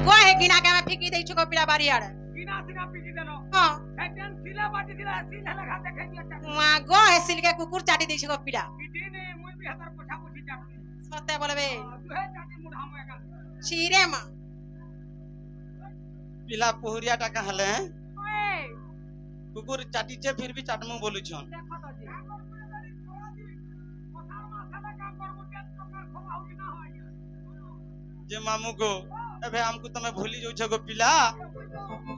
गो है गिना के मैं फेंकी दै छु को पिला बारी आड़ गिना सिना पीकी देलो हां हेटेन सिला बाटी दिला सिला लगा देखे दिया मा गो है सिल के कुकुर चाटी दै छु को पिला पिटी ने मुई भी हतर पोछा पोछी जाती सत्य बोलबे तू है चाटी मुढ़ा में का चीरे मा पिला पोहरिया टा कहले ओए कुकुर चाटी छे फिर भी चाटमु बोलु छन देखो तो जी पथार माथा काम करबो के कपड़ा खोबाउ कि ना होय जे मामू को एबे हमको तमे भूली जाउ छ गो पिला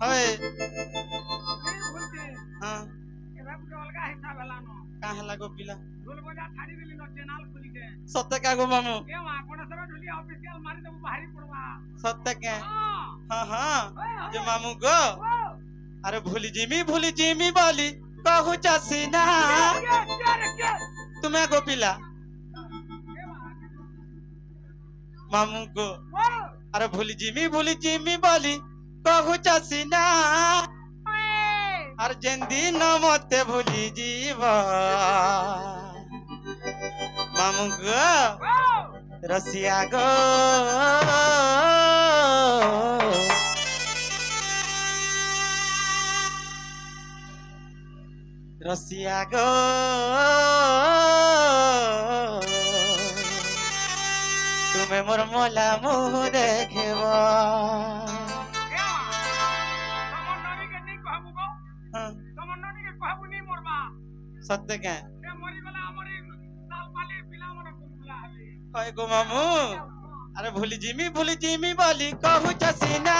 हवे भूलते हां एबे बुझ अलगा हिसाब हला न काहे लागो पिला ढोल बजा ठाड़ी दिली न चैनल खुली के सत्य का गो मामू ए मा कोनसर ढोली ऑफिशियल मारी देबो बाहरी पड़वा सत्य के हां हां हां जे मामू को अरे भूली जिमी बोली कहू चसीना तुम्हें गो पिला मामू को अरे भूली जिमी बोली कहू चसीना अरे जेंदी न मते भूली जीव मामू गो रसिया गो रसिया गो तुम्हें मोर मोला मुँह देखबो सत्य के हाय गो मामू अरे भूली जिमी बोली कहू चसीना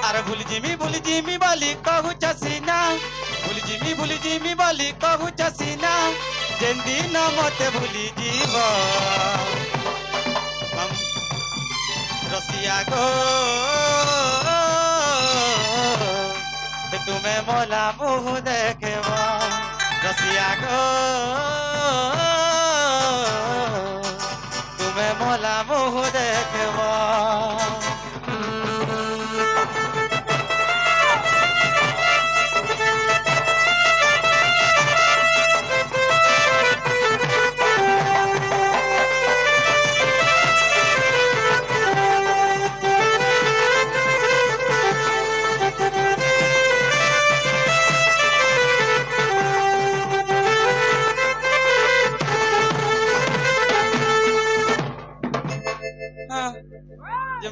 अरे भूली जिमी बोली कहू चसीना भूली जिमी बोली कहू चसीना जेंदी न मते भूली जीव रसिया गो तुम्हें मोला मुँह देखबो रसिया गो तुम्हें मोला मुँह देखबो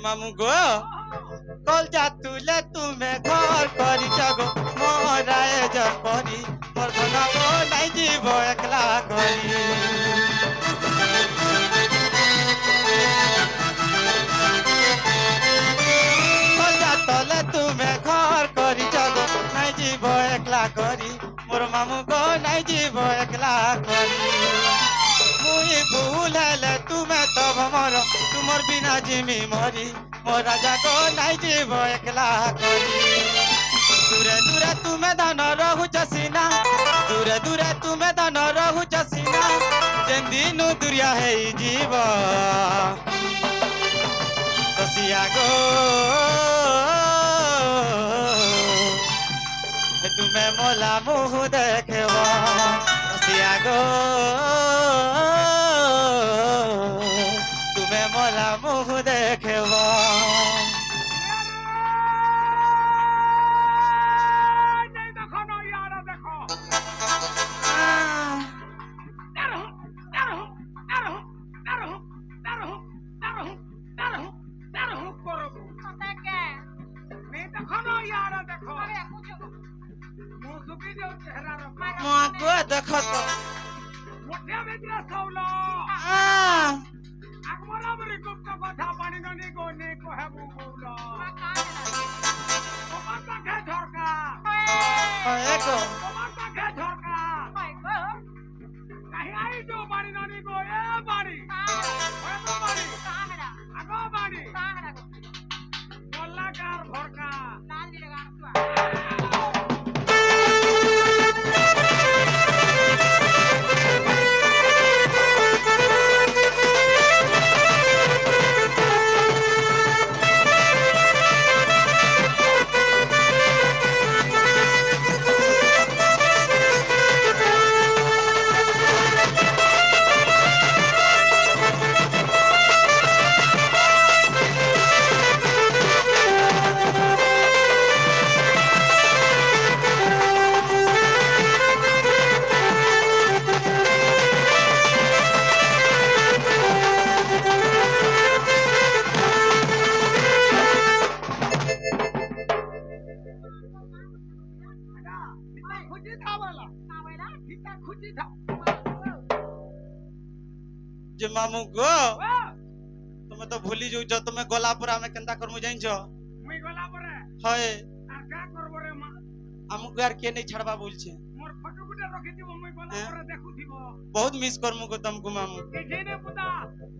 मामू गो कल जा तुले तुम्हें घर करी जगो मोराए जपरी मोर धना को नहीं जीव एकला करी कल जा तले तुम्हें घर करी जगो नहीं जीव एकला करी मोर मामू को नहीं जीव एकला करी मुई भूल है तुम्हें तब मर तुमर बिना जिमी मरी मोर राजा को नहीं जीव एकला करी दूरे दूरे तुम्हें धन रहु चसीना दूरे दूरे तुम्हें धन रहु चसीना जेन दिनु दुरिया है जीव रसिया गो तुम्हें मोला मुँह देखबो रसिया गो तुम्हें मोला मुँह देखबो देखो तो मोठ्या वेदना सावलो आगमरा बरी गुप्त कथा पाणी ननी गोने को है बुबुलो ओमाता के झरका एको ओमाता के झरका कहीं आई जो पाणी ननी गो ए बाड़ी ओए तो बाड़ी साहरा आगो बाड़ी साहरा गोल्लाकार भरका लाल लगार ফিতা খুঁজি থাও যে মামু গো ও তুমি তো ভুলি যাউছ তুমি গলা পরে আমি কেনতা করমু জানিছ মুই গলা পরে হয় আর কা করব রে মা আমুকে আর কে নেই ছাড়বা বলছে মোর ফটো গুটা রখি দিব মুই গলা হ্যাঁ। পরে দেখুথিব বহুত মিস করমু গো তুমকু মামু কে জেনে পুতা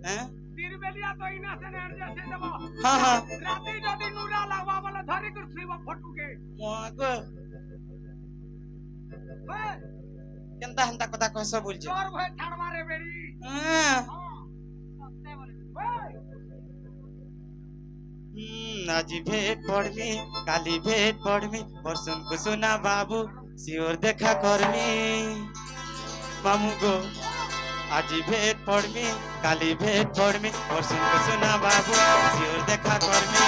হ্যাঁ তিরবেলিয়া তো ইনা সে নে সে দেব হ্যাঁ হ্যাঁ রাতে যদি নুরা লাগবা বলে ধরি কর থিব ফটো কে মগো ওই কেনতা হেনতা কথা কইছ বলছে তোর ভয় ছাড়বা রে বেড়ি হ্যাঁ হ্যাঁ সত্যি বলে ওই আজি ভেট পড়মি কালি ভেট পড়মি বর্ষণ কুসুনা বাবু শিওর দেখা করমি মামু গো আজি ভেট পড়মি কালি ভেট পড়মি বর্ষণ কুসুনা বাবু শিওর দেখা করমি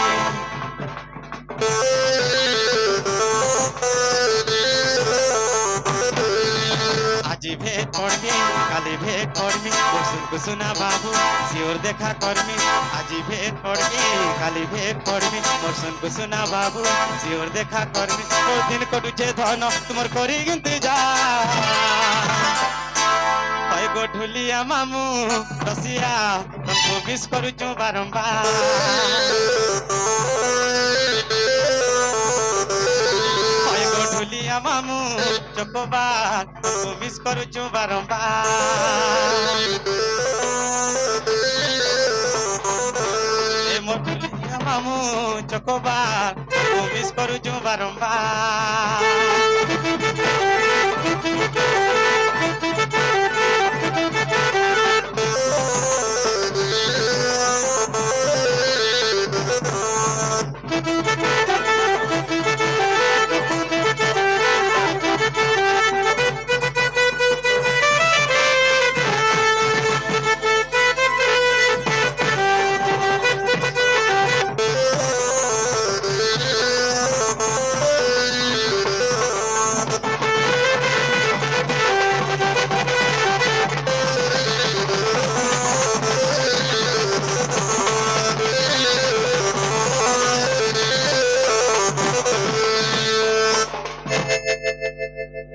আজি ভেট পড়মি কালি ভেট পড়মি বর্ষণ কুসুনা বাবু শিওর দেখা করমি আজি ভেট পড়মি কালি ভেট পড়মি বর্ষণ কুসুনা বাবু শিওর দেখা করমি কোন দিন কটুছে ধন তোমার করি ইন্তজার হয় গো ঢুলিয়া মামু রসিয়া তোমাকে মিস করুছু বারম্বার হয় গো ঢুলিয়া মামু চকবার তোমাকে মিস করুছু বারম্বার এ মো ঢুলিয়া মামু চকবার তোমাকে মিস করুছু বারম্বার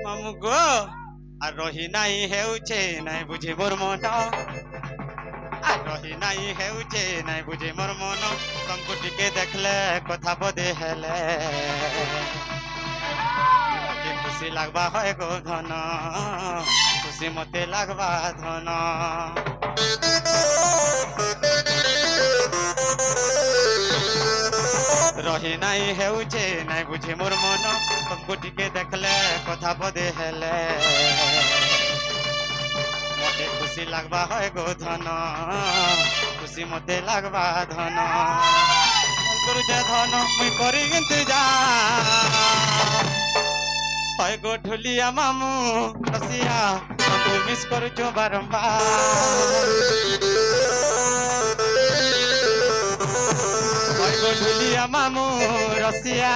মামু গো আর রহি নাই হেউছে নাই বুঝি মোর মন আর রহি নাই হেউছে নাই বুঝি মোর মন তমকু টিকে দেখলে কথা বদে হেলে কি খুশি লাগবা হয় গো ধন খুশি মতে লাগবা ধন রহি নাই হেউছে নাই বুঝি মোর মন তমকু টিকে দেখলে কথা বদে হেলে মতে খুশি লাগবা হয় গো ধন খুশি মতে লাগবা ধন করুছে ধন মুই করি ইন্তজার হয় গো ঢুলিয়া মামু রসিয়া তমকু মিস করুছু বারম্বার হয় গো ঢুলিয়া মামু রসিয়া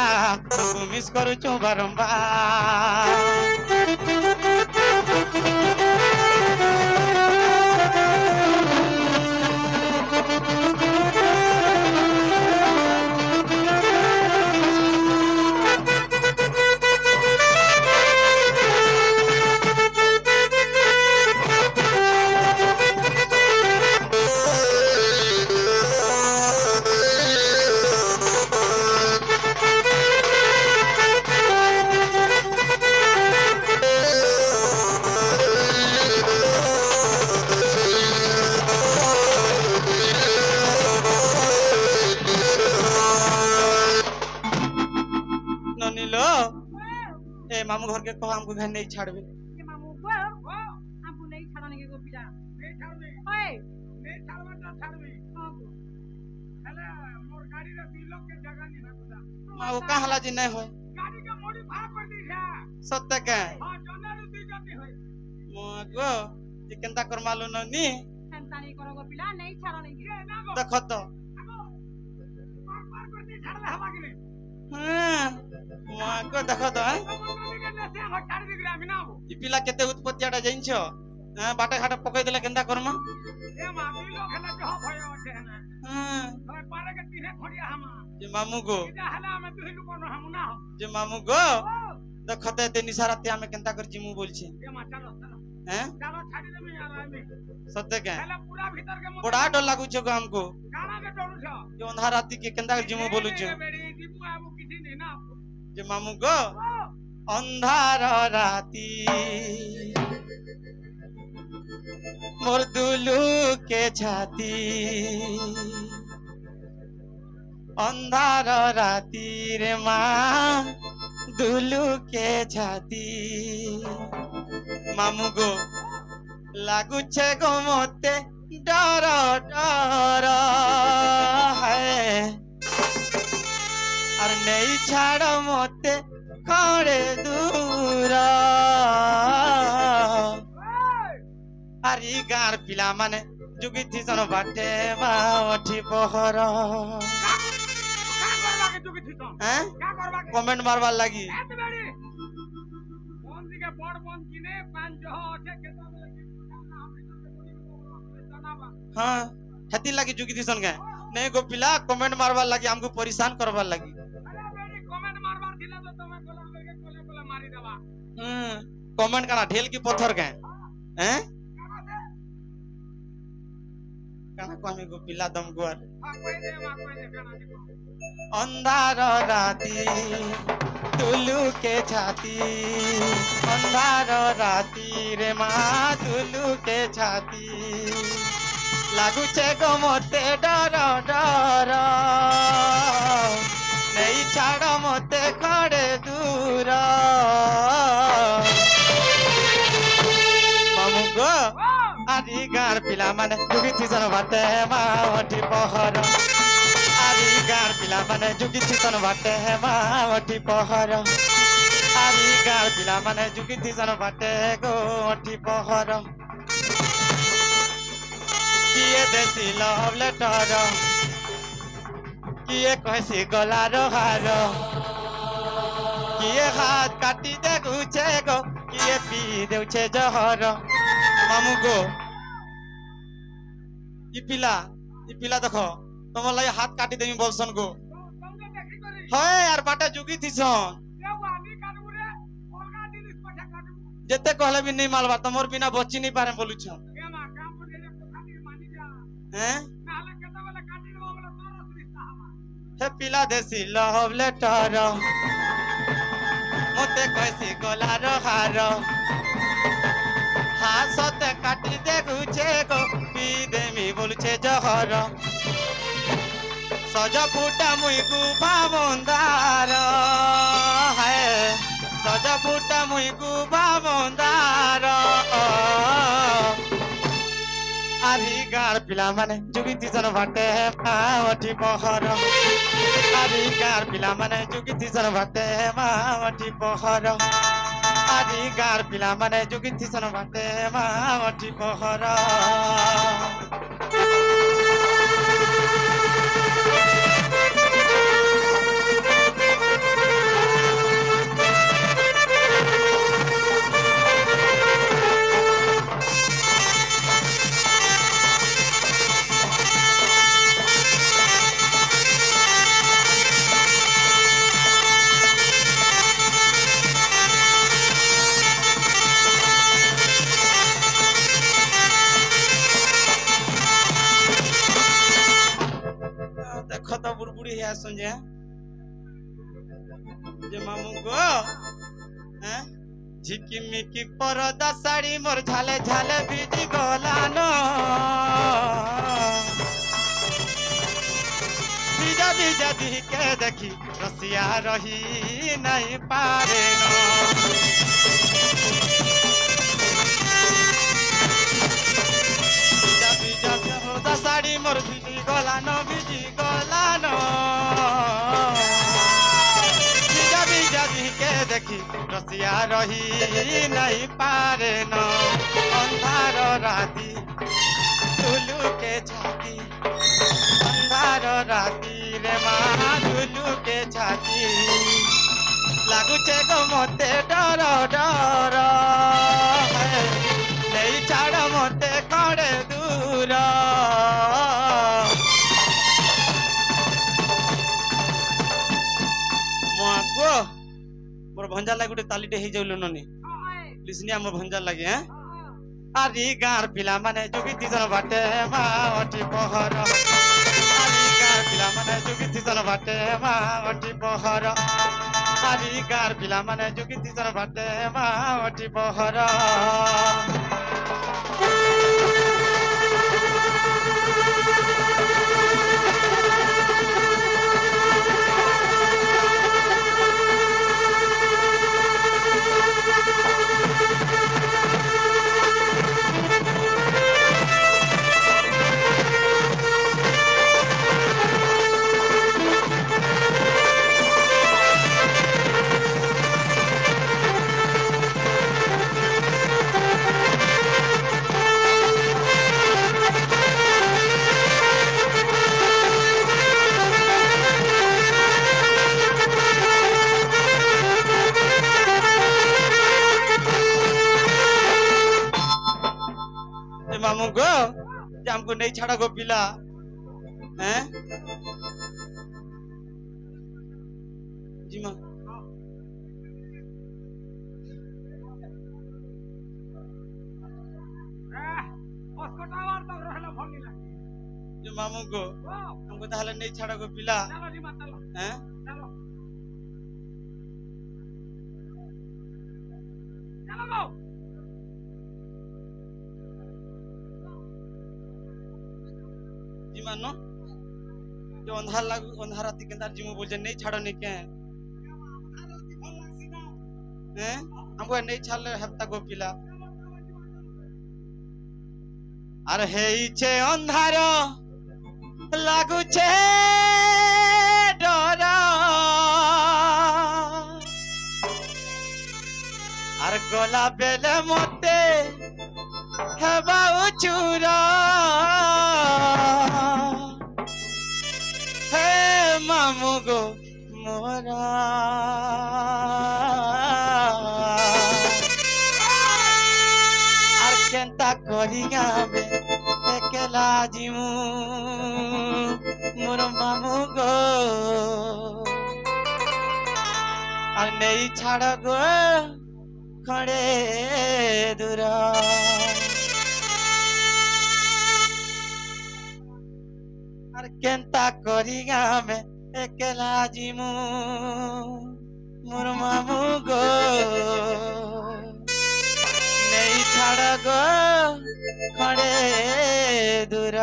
তমকু মিস করুছু বারম্বার ननीलो ए मामू घर के कहो हमको घर नहीं छाड़बे के मामू गो ও हमको नहीं छाड़ने के गोपिला নে ছাড়বি ओए নে ছাড়বাটা ছাড়বি हाँ गो হেলে মোর গাড়ির 2 লাখ के जगह नहीं है पुता माँ वो कहाँ हला जी नहीं होय गाड़ी के मॉडिफाई कर दी है सत्य के हां जनारू 2 जन नहीं होय मगो ये केनता कर मालूम ननी चिंता नहीं करो गोपिला नहीं छाड़ने के ये ना गो देखो तो আগো পার পার कर दी ছাড়লে हवा के नहीं हाँ मगो देखो तो हाँ मम्मी के ने से हम छाड़ दी ग्राम ना हो ये पिला केते उत्पत्ति आटा जाइछो हाँ बाटे घाटे पकई देले केनता करम ए मा 2 लाख हेले जो भय আছে না हाँ ভাই পারে के तीने खड़िया हम जे मामू गो इदा हला में 2 लोग न हम ना हो जे मामू गो ओ देखते ते निसाराते हमें केंता कर जिमु बोलछे ये मा चलो चलो हैं चलो छाड़ी दे मैं यार आमी सत्य के पहले पूरा भीतर के बड़ा डर लागु छे हमको काना के डरू छ जो अंधार राती के केंता कर जिमु बोलु छे बेड़ी दीपू आबू किसी नहीं ना जे मामू गो अंधार राती मोर दुलू के छाती अंधार राती रे माँ दुलू के छाती मामू गो लागु छे गो मोते डर डर है और नहीं छाड़ मोते करे दूर अरे गार पिला माने जुगी थी सन बाटे बाठी पहर का करबा के चुकी थी तो हैं का करबा के कमेंट मारवा लगी ए तो बेड़ी कौन सी के बड़ बन किने पांच जो छे के तो लगे ना भीतर के बोली तनावा हाँ खेती लगी जुगी थी सन के नहीं गो पिला कमेंट मारवा लगी हमको परेशान करवा लगी अरे बेड़ी कमेंट मारवार थिला तो तुम्हें कलम करके कोले कोले मारी देबा कमेंट करना ढेल की पत्थर के हैं काना को हमें गो पिला दम गोर हां कोई दे काना दे अंधार राती तुलू के छाती अंधार राती रे माँ तुलू के छाती लागू छे गो मोते डर डर नहीं छाड़ मोते खड़े दूर मामू गो आरी गार पिला माने जुगी थी सन बाटे मावटी पहर आरी गार पिला माने जुगी थी सन बाटे मावटी पहर आरी गार पिला माने जुगी थी सन बाटे गोटी पहर किए देसी लव लेटर किए कहसी गलार हार किए हाथ काटी दे गुचे गो किए पी देउछे जहर मामू गो ई पिला देखो तुम लगे हाथ काटी देमी बोलसन गो तुमने देखी करी होए यार बाटा जुगी थी सन ये वानी काटू रे ओलगा दिनिस पछा काटू जेते कहले भी नहीं मालवा तमोर बिना बच्ची नहीं पारे बोलु छ ये मा काम को देले खाती मानी जा हैं नाले केता वाला काटी रो वाला तोर रिश्ता हवा हे पिला देसी लव लेटर मोते कहसी गलार हार हासते काटी दे गुचे गो पी देमी बोलछे जहर सज फुटा मुई गुफा मंदार है सज फुटा मुई गुफा मंदार आरी गार पिला माने जुगी तीसन बाटे मावटी पहर आरी गार पिला माने जुगी तीसन बाटे मावटी पहर आरी गार पिला माने जुगी तीसन बाटे मावटी पहर देखो तो बुड़बुड़ी है सुनजे जे मामू को हैं झिकिमिकी परदा साड़ी मोर झाले झाले भिजी गलानो बीजा बीजा दी के देखी रसिया रही नहीं पारे न बीजा बीजा परदा साड़ी मोर भिजी गलानो बीजा बीजा दी के देखी रसिया रही नहीं पारे न अंधार राती तुलू के छाती अंधार राती रे माँ तुलू के छाती लागुचे गो मोते डर डर नहीं छाड़ मोते करे दूर भंजा लागे गोटे तालीटे हेई जाउ ननी लिसनी हम भंजा लागे हैं आरी गार पिला माने जोगी तीजन बाटे मा अटी पहर आरी गार पिला माने जोगी तीजन बाटे मा अटी पहर आरी गार पिला माने जोगी तीजन बाटे मा अटी पहर मामू गो जे हमको नहीं छाड़ा गो पिला हैं जी मां अस्कोटावर तो रहला भंगिला जो मामू गो हमको ताहले नहीं छाड़ा गो पिला चलो जी मत चलो हैं चलो चलो गो जी मानो जो अंधार लागू अंधार राती केंदार जी मु बोल नहीं छाड़ो नहीं के हैं हमको नहीं छाड़ले हफ्ता गो पिला अरे हे इचे अंधार लागू छे डरा अरे गला बेले मते हेबा उचुरा हे मामू गो मोरा আর কেনতা করিয়া বে একলা জিমু মোর মামু গো আর নেই ছাড় গো খড়ে দূর আর কেনতা করিয়া মে একলা জিমু মোর মামু গো নেই ছাড় গো খড়ে দূর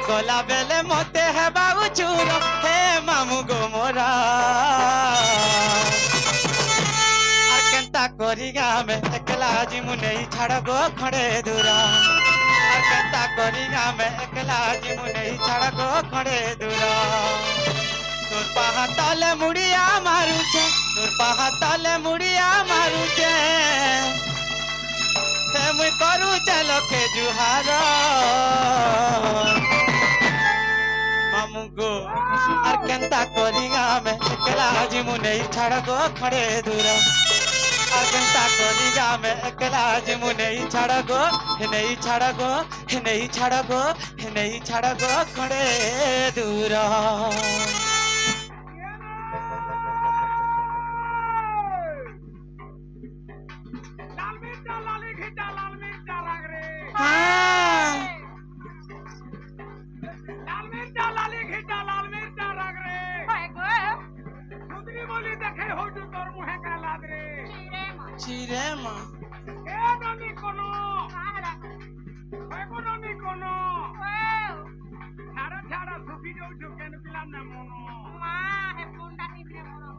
गला बेले मते है बाबू चूर हे मामू गो मोरा और केंता करिगा में एकला जिमु नहीं छाड़ गो खड़े दूरा और केंता करिगा में एकला जिमु नहीं छाड़ गो खड़े दूरा तोर पाहा तले मुड़िया मारुचे तोर पाहा तले मुड़िया मारुचे हे मुई करू चलो के जुहार मामुगो और केंता करिगा में एकला जिमु नहीं छाड़ गो खड़े दूर और केंता करिगा में एकला जिमु नहीं छाड़ गो नहीं छाड़ गो नहीं छाड़ गो नहीं छाड़ गो खड़े दूर चिरे मां ए ननी कोनो काहरा ए ननी कोनो छाड़ा छाड़ा सुखी जाऊ छुकेन पिला ना मोनो मा हे पुंडा टिपरे मोनो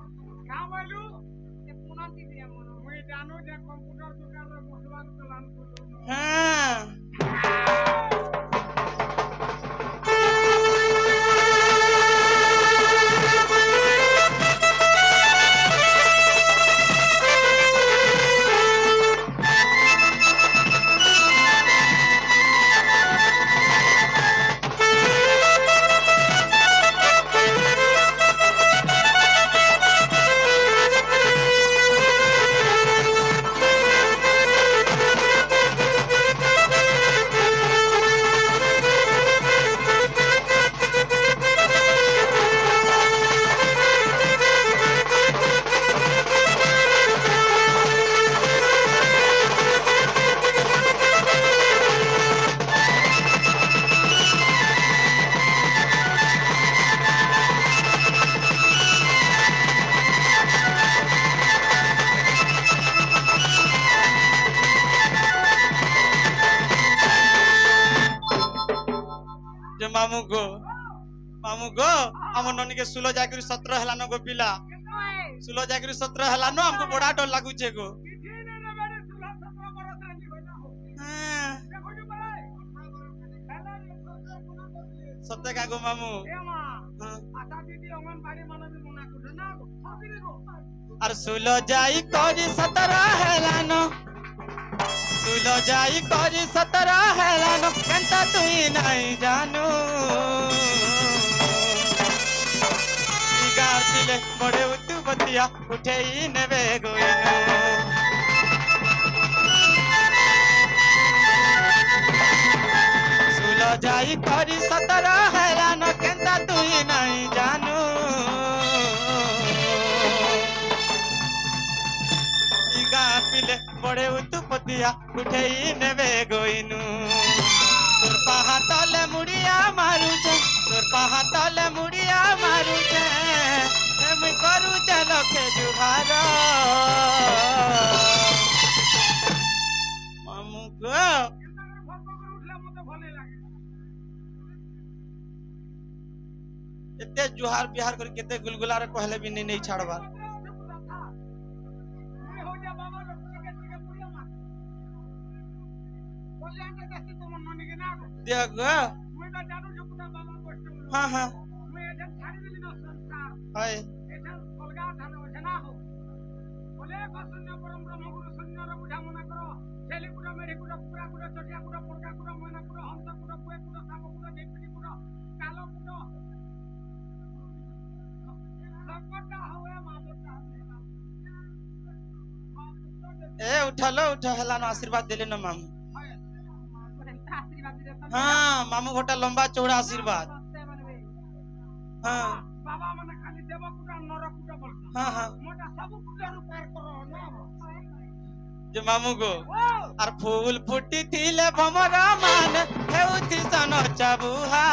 का बोलू हे पुनम टिपरे मोनो मुई জানো যে কম্পিউটার দোকানে বসবাস চালান করলো হ্যাঁ যে মামু গো আমার ননিকে 16 জায়গায় 17 হেলানো গো পিলা 16 জায়গায় 17 হেলানো আমকো বড়া ডর লাগুছে গো কিছু নেই রে বেড়ে 16-17 বরস রাজি হইনা হো হ্যাঁ দেখো নি বলে সত্যি কা গো মামু এ মা হ্যাঁ। আশা দিদি অঙ্গনবাড়ি মানবী মনা করছে না গো সবই রে গো আর 16 যাই করি 17 হেলানো 16 যাই করি 17 হেলানো কেনতা তুই নাই জানু গার দিলে বড়ে উতু বতিয়া উঠেই নেবে গইনু 16 যাই করি 17 হেলানো কেনতা তুই নাই জানু পিলে বড়ে উতু পতিয়া উঠেই নেবে গইনু তোর পাহা তলে মুড়িয়া মারুছে তোর পাহা তলে মুড়িয়া মারুছে এমনি করুছে লোকে জুহার মামু গো কিন্তু করে ভক্ত করে উঠলে মতে ভালো লাগে এতে জুহার বিহার করে কেতে গুলগুলারে কহলে বি নেই ছাড়বার তুমি হই যা বাবা লোক থেকে থেকে পুরিয়া মা বলে আমি দেখি তোমার ননিকে না গো দেখ গো মুই তো জানো যে পুরা বাবা কষ্ট হ্যাঁ হ্যাঁ মুই এটা ছাড়ি দিলি না সংসার হয় এটা কলগা ধান হচ্ছে না গো বলে বসন্য পরম ব্রহ্মগুরু শূন্যর বুঝা মনা করো ছেলে গুড়া মেরি গুড়া পুরা গুড়া চটিয়া গুড়া পড়কা গুড়া ময়না গুড়া হংস গুড়া পুয়ে গুড়া সাপ গুড়া ঝিপড়ি গুড়া কালো গুড়া সকটা হবে মাদটা এ উঠালো উঠা হেলানো আশীর্বাদ দিলে না মামু আশীর্বাদ দিলে হ্যাঁ মামু ঘটা লম্বা চৌড়া আশীর্বাদ সত্যি বলবে হ্যাঁ বাবা মানে খালি দেব কুটা নর কুটা বলতো হ্যাঁ হ্যাঁ মোটা সব কুটা রূপার করো না যে মামু গো ও আর ফুল ফুটি থিলে ভমরা মান হেউতি সন চাবুহা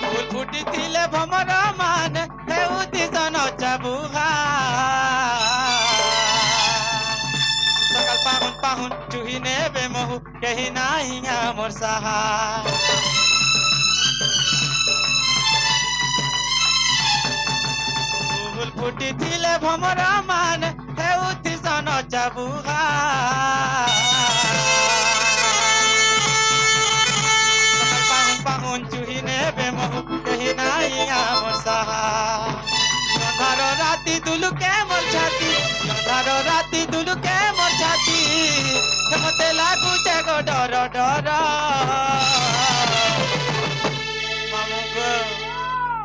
ফুল ফুটি থিলে ভমরা মান হেউতি সন চাবুহা সকাল পাহুন পাহুন চুহি নেবে মহু কেহি নাহি আমার সাহা ফুল ফুটি থিলে ভমরা মান হেউতি সন চাবুহা সকাল পাহুন পাহুন চুহি নেবে মহু কেহি নাহি আমার সাহা অন্ধার রাতি দুলুকে মোর ছাতি অন্ধার রাতি দুলুকে মোর ছাতি মতে লাগুছে গো ডর ডর মামু গো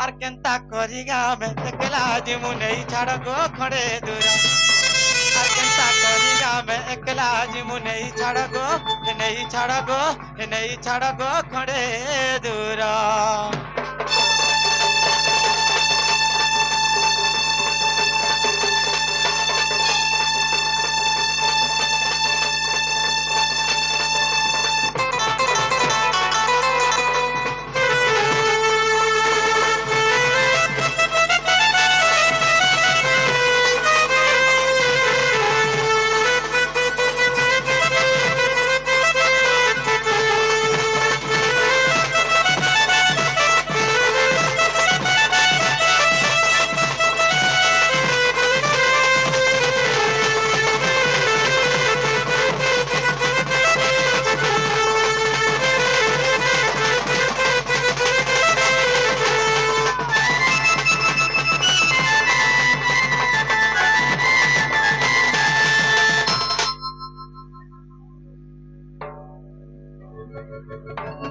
আর কেনতা করি গামে একলা জিমু নেই ছাড় গো খড়ে দূর আর কেনতা করি গামে একলা জিমু নেই ছাড় গো নেই ছাড় গো খড়ে দূর Thank